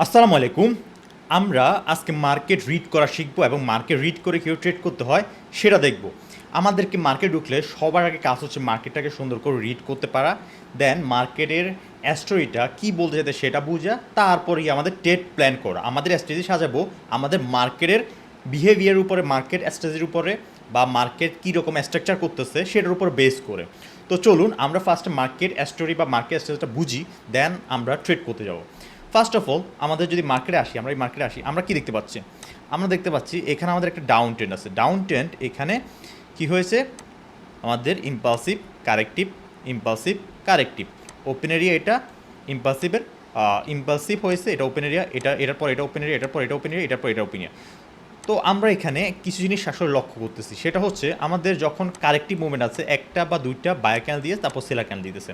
আসসালামু আলাইকুম। আমরা আজকে মার্কেট রিড করা শিখবো এবং মার্কেট রিড করে কীভাবে ট্রেড করতে হয় সেটা দেখব। আমাদেরকে মার্কেট ঢুকলে সবার আগে কাজ হচ্ছে মার্কেটটাকে সুন্দর করে রিড করতে পারা, দেন মার্কেটের স্টোরিটা কী বলতে চাইতে সেটা বোঝা, তারপরেই আমাদের ট্রেড প্ল্যান করা। আমাদের স্ট্র্যাটেজি সাজাবো আমাদের মার্কেটের বিহেভিয়ার উপরে, মার্কেট স্ট্র্যাটেজির উপরে, বা মার্কেট কীরকম স্ট্রাকচার করতেছে সেটার উপর বেস করে। তো চলুন আমরা ফার্স্ট মার্কেট স্টোরি বা মার্কেট স্ট্র্যাটেজিটা বুঝি, দেন আমরা ট্রেড করতে যাব। ফার্স্ট অফ অল আমাদের যদি মার্কেটে আসি, আমরা এই মার্কেটে আসি, আমরা কি দেখতে পাচ্ছি? আমরা দেখতে পাচ্ছি এখানে আমাদের একটা ডাউন ট্রেন্ড আছে। ডাউন ট্রেন্ড এখানে কি হয়েছে? আমাদের impulsive corrective, impulsive corrective, open area এটা ইম্পালসিভের ইম্পালসিভ হয়েছে, এটা ওপেন এরিয়া, এটার পর এটা ওপেন এরিয়া, এটার পর এটা ওপেন এরিয়া, এটার পর এটা ওপেন এরিয়া। তো আমরা এখানে কিছু জিনিস আসলে লক্ষ্য করতেছি, সেটা হচ্ছে আমাদের যখন কারেক্টিভ মুভমেন্ট আছে একটা বা দুইটা বায়ার ক্যান্ডেল দিয়ে তারপর সেলার ক্যান্ডেল দিতেছে,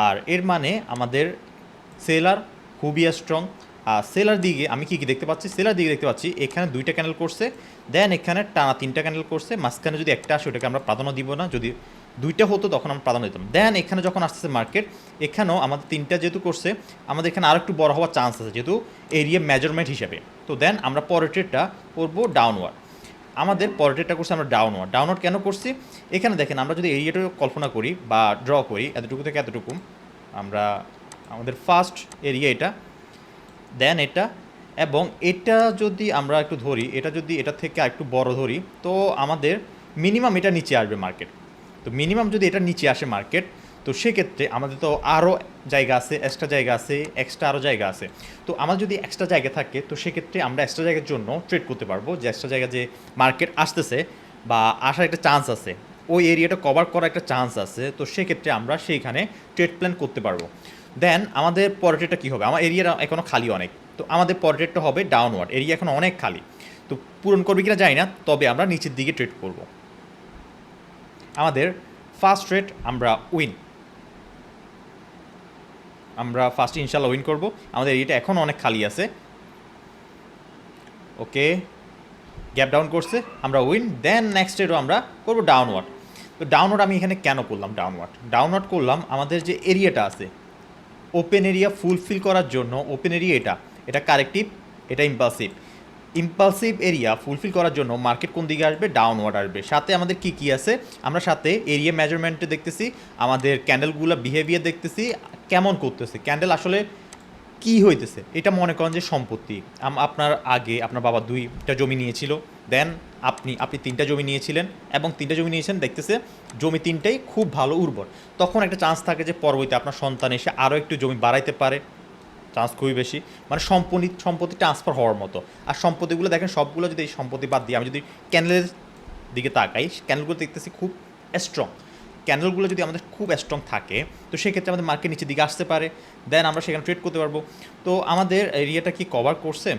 আর এর মানে আমাদের সেলার খুবই স্ট্রং। আর সেলার দিকে আমি কী কী দেখতে পাচ্ছি? সেলার দিকে দেখতে পাচ্ছি এখানে দুইটা ক্যান্ডেল করছে, দেন এখানে টানা তিনটা ক্যান্ডেল করছে, মাঝখানে যদি একটা আসে ওটাকে আমরা প্রাধান্য দিব না, যদি দুইটা হতো তখন আমরা প্রাধান্য দিতাম। দেন এখানে যখন আসতেছে মার্কেট, এখানেও আমাদের তিনটা যেহেতু করছে, আমাদের এখানে আরও একটু বড় হওয়ার চান্স আছে যেহেতু এরিয়া মেজারমেন্ট হিসাবে। তো দেন আমরা পরের ট্রেডটা করবো ডাউনওয়ার্ড। আমাদের পরের ট্রেডটা করছি আমরা ডাউনওয়ার্ড। ডাউনওয়ার্ড কেন করছি? এখানে দেখেন আমরা যদি এরিয়াটা কল্পনা করি বা ড্র করি, এতটুকু থেকে এতটুকু, আমরা আমাদের ফার্স্ট এরিয়া এটা, দেন এটা, এবং এটা যদি আমরা একটু ধরি, এটা যদি এটা থেকে একটু বড় ধরি, তো আমাদের মিনিমাম এটা নিচে আসবে মার্কেট। তো মিনিমাম যদি এটা নিচে আসে মার্কেট, তো সেক্ষেত্রে আমাদের তো আরও জায়গা আছে, এক্সট্রা জায়গা আছে, এক্সট্রা আরও জায়গা আছে। তো আমার যদি এক্সট্রা জায়গা থাকে, তো সেক্ষেত্রে আমরা এক্সট্রা জায়গার জন্য ট্রেড করতে পারবো, যে এক্সট্রা জায়গা যে মার্কেট আসতেছে বা আসার একটা চান্স আছে, ওই এরিয়াটা কভার করার একটা চান্স আছে, তো সেক্ষেত্রে আমরা সেইখানে ট্রেড প্ল্যান করতে পারবো। দেন আমাদের পরের ট্রেডটা কী হবে? আমার এরিয়া এখনও খালি অনেক, তো আমাদের পরের ট্রেডটা হবে ডাউনওয়ার্ড। এরিয়া এখন অনেক খালি, তো পূরণ করবে কিনা জানি না, তবে আমরা নিচের দিকে ট্রেড করব। আমাদের ফার্স্ট ট্রেড আমরা উইন, আমরা ফার্স্ট ইনশাল্লাহ উইন করব। আমাদের এরিয়াটা এখন অনেক খালি আছে, ওকে, গ্যাপ ডাউন করছে, আমরা উইন। দেন নেক্সট ট্রেডও আমরা করবো ডাউনওয়ার্ড। তো ডাউনওয়ার্ড আমি এখানে কেন করলাম? ডাউনওয়ার্ড করলাম আমাদের যে এরিয়াটা আছে ওপেন এরিয়া ফুলফিল করার জন্য। ওপেন এরিয়া এটা, এটা কারেক্টিভ, এটা ইম্পালসিভ। ইম্পালসিভ এরিয়া ফুলফিল করার জন্য মার্কেট কোন দিকে আসবে? ডাউনওয়ার্ড আসবে। সাথে আমাদের কি কি আছে? আমরা সাথে এরিয়া মেজারমেন্টে দেখতেছি, আমাদের ক্যান্ডেলগুলো বিহেভিয়ার দেখতেছি, কেমন করতেছে ক্যান্ডেল, আসলে কি হইতেছে। এটা মনে করেন যে সম্পত্তি, আপনার আগে আপনার বাবা দুইটা জমি নিয়েছিল, দেন আপনি তিনটা জমি নিয়েছিলেন, এবং তিনটা জমি নিয়েছেন, দেখতেছে জমি তিনটাই খুব ভালো উর্বর। তখন একটা চান্স থাকে যে পরবর্তী আপনার সন্তান এসে আরও একটু জমি বাড়াইতে পারে, চান্স খুবই বেশি, মানে সম্পত্তি ট্রান্সফার হওয়ার মতো। আর সম্পত্তিগুলো দেখেন সবগুলো, যদি এই সম্পত্তি বাদ দিয়ে আমি যদি ক্যান্ডেলের দিকে তাকাই, ক্যান্ডেলগুলো দেখতেছি খুব স্ট্রং। ক্যান্ডেলগুলো যদি আমাদের খুব স্ট্রং থাকে, তো সেক্ষেত্রে আমাদের মার্কেট নিচের দিকে আসতে পারে, দেন আমরা সেখানে ট্রেড করতে পারবো। তো আমাদের এরিয়াটা কি কভার করছে?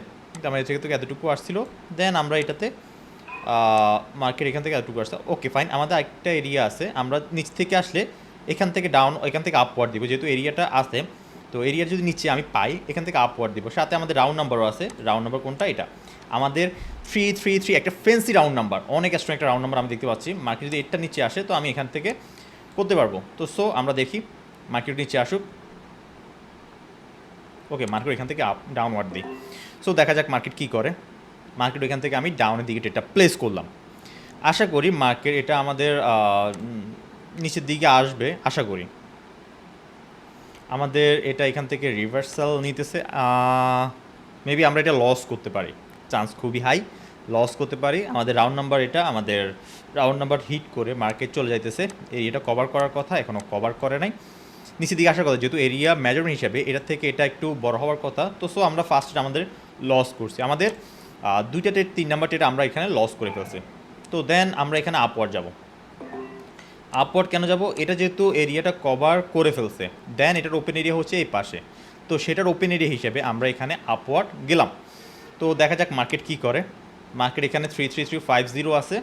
আমার এর থেকে এতটুকু আসছিল, দেন আমরা এটাতে মার্কেট এখান থেকে এতটুকু আসছে, ওকে ফাইন। আমাদের একটা এরিয়া আছে, আমরা নিচ থেকে আসলে এখান থেকে ডাউন, এখান থেকে আপওয়ার্ড দিব, যেহেতু এরিয়াটা আছে। তো এরিয়ার যদি নিচে আমি পাই, এখান থেকে আপওয়ার্ড দিব। সাথে আমাদের রাউন্ড নাম্বারও আছে। রাউন্ড নাম্বার কোনটা? এটা আমাদের 333, একটা ফেন্সি রাউন্ড নাম্বার, অনেক স্ট্রং একটা রাউন্ড নাম্বার আমি দেখতে পাচ্ছি। মার্কেট যদি এটা নিচে আসে, তো আমি এখান থেকে করতে পারবো। তো সো আমরা দেখি মার্কেট নিচে আসুক, ওকে, মার্কেট এখান থেকে ডাউনওয়ার্ড দিই। সো দেখা যাক মার্কেট কী করে। মার্কেট এখান থেকে আমি ডাউনের দিকে এটা প্লেস করলাম, আশা করি মার্কেট এটা আমাদের নিচের দিকে আসবে, আশা করি। আমাদের এটা এখান থেকে রিভার্সাল নিতেছে, মেবি আমরা এটা লস করতে পারি, চান্স খুবই হাই, লস করতে পারি। আমাদের রাউন্ড নাম্বার এটা, আমাদের রাউন্ড নাম্বার হিট করে মার্কেট চলে যাইতেছে। এরিয়াটা কভার করার কথা, এখনও কভার করে নাই, নিচের দিকে আসার কথা, যেহেতু এরিয়া মেজারমেন্ট হিসাবে এটার থেকে এটা একটু বড় হওয়ার কথা। তো সো আমরা ফার্স্টে আমাদের লস করছি, আমাদের দুইটা ট্রেড, 3 নাম্বার ট্রেড আমরা এখানে লস করে ফেলছি। তো দেন আমরা এখানে আপওয়ার্ড যাব। আপওয়ার্ড কেন যাব? এটা যেহেতু এরিয়াটা কভার করে ফেলছে, দেন এটার ওপেন এরিয়া হচ্ছে এই পাশে, তো সেটার ওপেন এরিয়া হিসেবে আমরা এখানে আপওয়ার্ড গেলাম। তো দেখা যাক মার্কেট কী করে। মার্কেট এখানে 33350 আছে,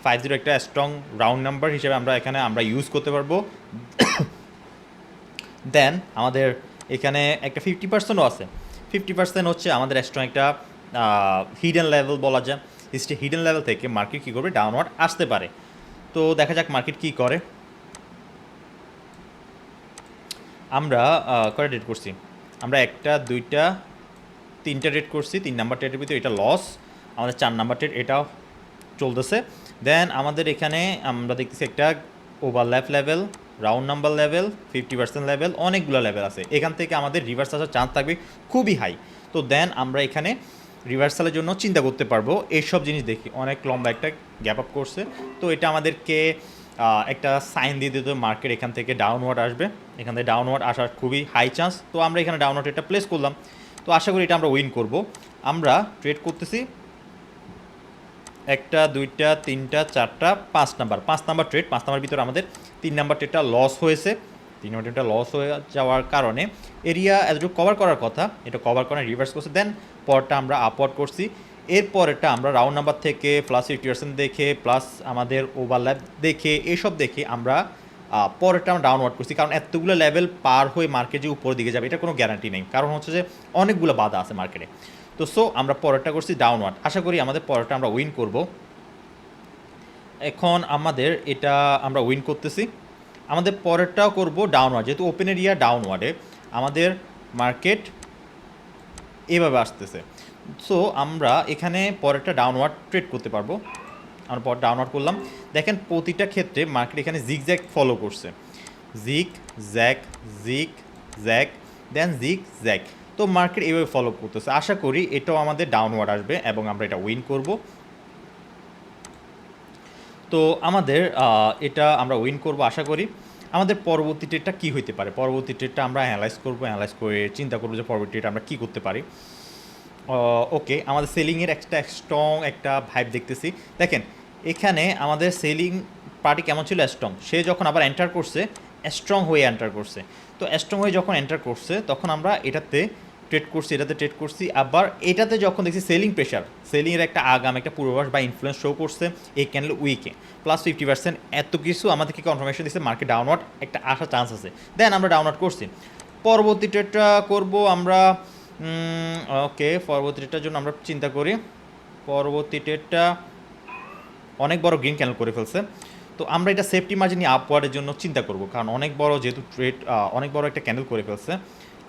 50 একটা স্ট্রং রাউন্ড নাম্বার হিসেবে আমরা ইউজ করতে পারবো। দেন আমাদের এখানে একটা 50%ও আছে। 50% হচ্ছে আমাদের স্ট্রং একটা হিডেন লেভেল বলা যায়। হিডেন লেভেল থেকে মার্কেট কী করবে? ডাউনওয়ার্ড আসতে পারে। তো দেখা যাক মার্কেট কী করে। আমরা কয়টা ট্রেড করছি? আমরা একটা, দুইটা, 3টা ট্রেড করছি, 3 নাম্বার ট্রেডের ভিতরে এটা লস, আমাদের 4 নাম্বার ট্রেড এটাও চলতেছে। দেন আমাদের এখানে আমরা দেখতেছি একটা overlap level, round number level, 50% level, অনেকগুলো লেভেল আছে। এখান থেকে আমাদের রিভার্স আসার চান্স থাকবে খুবই হাই। তো দেন আমরা এখানে রিভার্সালের জন্য চিন্তা করতে পারবো এইসব জিনিস দেখি। অনেক লম্বা একটা গ্যাপ আপ করছে, তো এটা আমাদেরকে একটা সাইন দিয়ে দিতে মার্কেট এখান থেকে ডাউনওয়ার্ড আসবে, এখান থেকে ডাউনওয়ার্ড আসার খুবই হাই চান্স। তো আমরা এখানে ডাউনওয়ার্ড এটা প্লেস করলাম, তো আশা করি এটা আমরা উইন করব। আমরা ট্রেড করতেছি 1টা 2টা 3টা 4টা 5 নাম্বার ট্রেড। 5 নাম্বার ভিতরে আমাদের 3 নাম্বার ট্রেডটা লস হয়েছে। 3 নাম্বার ট্রেডটা লস হয়ে যাওয়ার কারণে এরিয়া এতটুকু কভার করার কথা, এটা কভার করে রিভার্স করছে। দেন পরটা আমরা আপওয়ার্ড করছি। এরপরেরটা আমরা রাউন্ড নাম্বার থেকে প্লাস 50% দেখে, প্লাস আমাদের ওভারল্যাপ দেখে, এসব দেখে আমরা পরেরটা আমরা ডাউনওয়ার্ড করছি। কারণ এতগুলো লেভেল পার হয়ে মার্কেট যে উপরের দিকে যাবে এটা কোনো গ্যারান্টি নেই, কারণ হচ্ছে যে অনেকগুলো বাধা আছে মার্কেটে। তো আমরা পরেরটা করছি ডাউনওয়ার্ড, আশা করি আমাদের পরেরটা আমরা উইন করব। এখন আমাদের এটা আমরা উইন করতেছি, আমাদের পরেরটাও করব ডাউনওয়ার্ড, যেহেতু ওপেন এরিয়া ডাউনওয়ার্ডে আমাদের মার্কেট এভাবে আসতেছে। সো আমরা এখানে পরেরটা ডাউনওয়ার্ড ট্রেড করতে পারবো। আমরা পর ডাউনওয়ার্ড করলাম, দেখেন প্রতিটা ক্ষেত্রে মার্কেট এখানে জিগ জ্যাক ফলো করছে, জিগ জ্যাক জিগ জ্যাক দেন জিগ জ্যাক। তো মার্কেট এইভাবে ফলো করতেছে, আশা করি এটাও আমাদের ডাউনওয়ার্ড আসবে এবং আমরা এটা উইন করব। তো আমাদের এটা আমরা উইন করব আশা করি। আমাদের পরবর্তী ট্রেডটা কী হইতে পারে, পরবর্তী ট্রেডটা আমরা অ্যানালাইজ করব, অ্যানালাইজ করে চিন্তা করবো যে পরবর্তী ট্রেড আমরা কী করতে পারি। ওকে, আমাদের সেলিংয়ের একটা স্ট্রং একটা ভাইব দেখতেছি। দেখেন এখানে আমাদের সেলিং পার্টি কেমন ছিল, স্ট্রং। সে যখন আবার এন্টার করছে স্ট্রং হয়ে এন্টার করছে, তো স্ট্রং হয়ে যখন এন্টার করছে তখন আমরা এটাতে ট্রেড করছি, এটাতে ট্রেড করছি। আবার এটাতে যখন দেখছি সেলিং প্রেশার, সেলিংয়ের একটা আগাম একটা পূর্বাভাস বা ইনফ্লুয়েন্স শো করছে এই ক্যান্ডেল উইকে, প্লাস 50%, এত কিছু আমাদেরকে কনফার্মেশন দিচ্ছে মার্কেট ডাউনওয়ার্ড একটা আসার চান্স আছে। দেন আমরা ডাউনওয়ার্ড করছি। পরবর্তী ট্রেডটা করব আমরা, ওকে, পরবর্তী ট্রেডটার জন্য আমরা চিন্তা করি। পরবর্তী ট্রেডটা অনেক বড় গ্রিন ক্যান্ডেল করে ফেলছে, তো আমরা এটা সেফটি মার্জিন নিয়ে আপওয়ার্ডের জন্য চিন্তা করব, কারণ অনেক বড় যেহেতু ট্রেড, অনেক বড় একটা ক্যান্ডেল করে ফেলছে।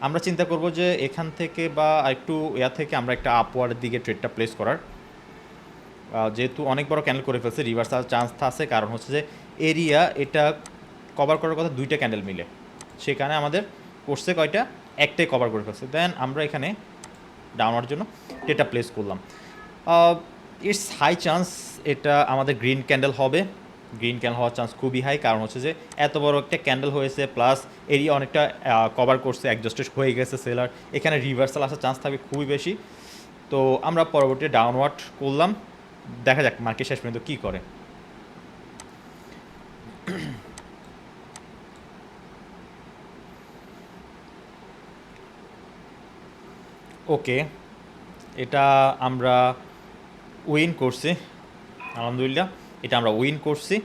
আমরা চিন্তা করব যে এখান থেকে বা একটু থেকে আমরা একটা আপওয়ার্ডের দিকে ট্রেডটা প্লেস করার, যেহেতু অনেক বড় ক্যান্ডেল করে ফেলছে রিভার্সাল চান্স আছে, কারণ হচ্ছে যে এরিয়া এটা কভার করার কথা 2টা ক্যান্ডেল মিলে, সেখানে আমাদের করছে কয়টা, একটাই কভার করে ফেলছে। দেন আমরা এখানে ডাউনওয়ার্ডের জন্য ট্রেডটা প্লেস করলাম। ইটস হাই চান্স এটা আমাদের গ্রিন ক্যান্ডেল হবে, গ্রিন ক্যান্ডেল হওয়ার চান্স খুবই হাই, কারণ হচ্ছে যে এত বড় একটা ক্যান্ডেল হয়েছে, প্লাস এরিয়া অনেকটা কভার করছে, অ্যাডজাস্টেড হয়ে গেছে সেলার, এখানে রিভার্সাল আসার চান্স থাকবে খুবই বেশি। তো আমরা পরবর্তী ডাউনওয়ার্ড করলাম, দেখা যাক মার্কেট শেষ পর্যন্ত কী করে। ওকে, এটা আমরা উইন করছি, আলহামদুলিল্লাহ এটা আমরা উইন করছি।